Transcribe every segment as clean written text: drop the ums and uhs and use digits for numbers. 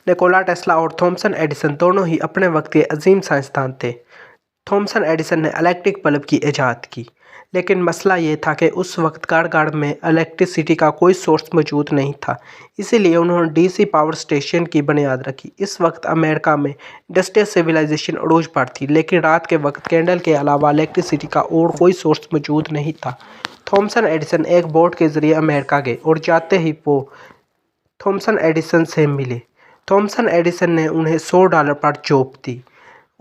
Nikola Tesla और Thompson Edison दोनों ही अपने वक्त के अजीम साइंसदान थे। थॉमसन एडिसन ने इलेक्ट्रिक बल्ब की इजाद की, लेकिन मसला ये था कि उस वक्त गाड़ में इलेक्ट्रिसिटी का कोई सोर्स मौजूद नहीं था। इसीलिए उन्होंने डीसी पावर स्टेशन की बुनियाद रखी। इस वक्त अमेरिका में इंडस्ट्रियल सिविलाइजेशन अरूज पर थी, लेकिन रात के वक्त कैंडल के अलावा इलेक्ट्रिसिटी का और कोई सोर्स मौजूद नहीं था। थॉमसन एडिसन एक बोट के ज़रिए अमेरिका गए और जाते ही वो थॉमसन एडिसन से मिले। थॉमसन एडिसन ने उन्हें $100 पर जॉब दी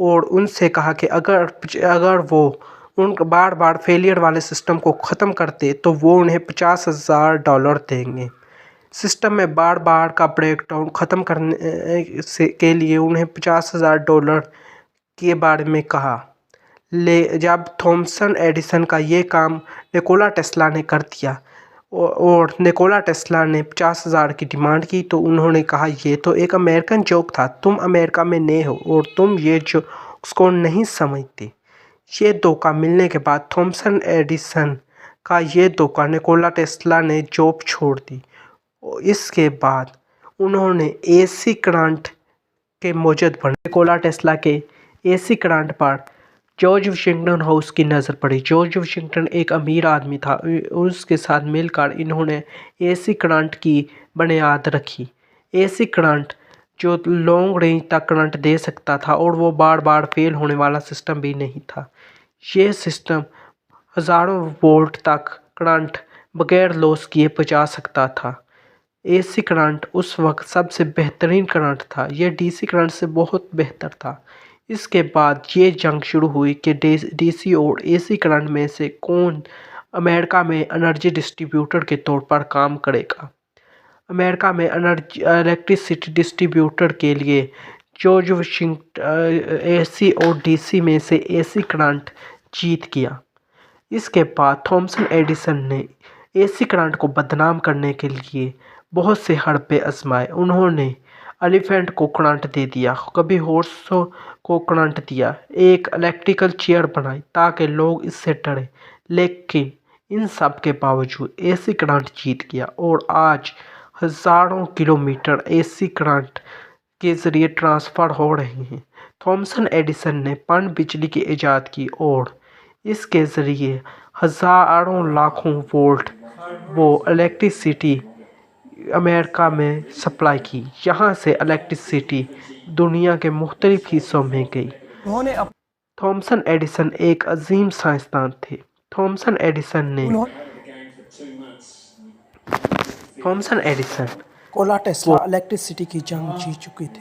और उनसे कहा कि अगर वो उन बार बार फेलियर वाले सिस्टम को ख़त्म करते तो वो उन्हें $50,000 देंगे। सिस्टम में बार बार का ब्रेकडाउन ख़त्म करने के लिए उन्हें $50,000 के बारे में कहा। जब थॉमसन एडिसन का ये काम निकोला टेस्ला ने कर दिया और निकोला टेस्ला ने 50,000 की डिमांड की, तो उन्होंने कहा ये तो एक अमेरिकन जोक था, तुम अमेरिका में नए हो और तुम ये जो उसको नहीं समझते। ये धोखा मिलने के बाद थॉमसन एडिसन का ये धोखा निकोला टेस्ला ने जॉब छोड़ दी। इसके बाद उन्होंने एसी करंट के मौजूद बने। निकोला टेस्ला के एसी करंट पर जॉर्ज वाशिंगटन हाउस की नज़र पड़ी। जॉर्ज वाशिंगटन एक अमीर आदमी था। उसके साथ मिलकर इन्होंने एसी करंट की बुनियाद रखी। एसी करंट जो लॉन्ग रेंज तक करंट दे सकता था और वो बार बार फेल होने वाला सिस्टम भी नहीं था। ये सिस्टम हज़ारों वोल्ट तक करंट बगैर लॉस किए पहुंचा सकता था। एसी करंट उस वक्त सबसे बेहतरीन करंट था। यह डीसी करंट से बहुत बेहतर था। इसके बाद ये जंग शुरू हुई कि डीसी और एसी करंट में से कौन अमेरिका में एनर्जी डिस्ट्रीब्यूटर के तौर पर काम करेगा। अमेरिका में इलेक्ट्रिसिटी डिस्ट्रीब्यूटर के लिए जॉर्ज वाशिंगटन एसी और डीसी में से एसी करंट जीत गया। इसके बाद थॉमसन एडिसन ने एसी करंट को बदनाम करने के लिए बहुत से हड़पे आजमाए। उन्होंने एलिफेंट को करंट दे दिया, कभी हॉर्स को करंट दिया, एक इलेक्ट्रिकल चेयर बनाई ताकि लोग इससे डरें, लेकिन इन सब के बावजूद एसी करंट जीत गया और आज हज़ारों किलोमीटर एसी करंट के ज़रिए ट्रांसफ़र हो रहे हैं। थॉमसन एडिसन ने पनबिजली की इजाद की और इसके ज़रिए हज़ारों लाखों वोल्ट वो इलेक्ट्रिसिटी अमेरिका में सप्लाई की। यहाँ से इलेक्ट्रिसिटी दुनिया के मुख्तलिफ हिस्सों में गई। थॉमसन एडिसन एक अजीम साइंसदान थे। Thomson Edison Nikola Tesla electricity की जंग जीत चुके थे।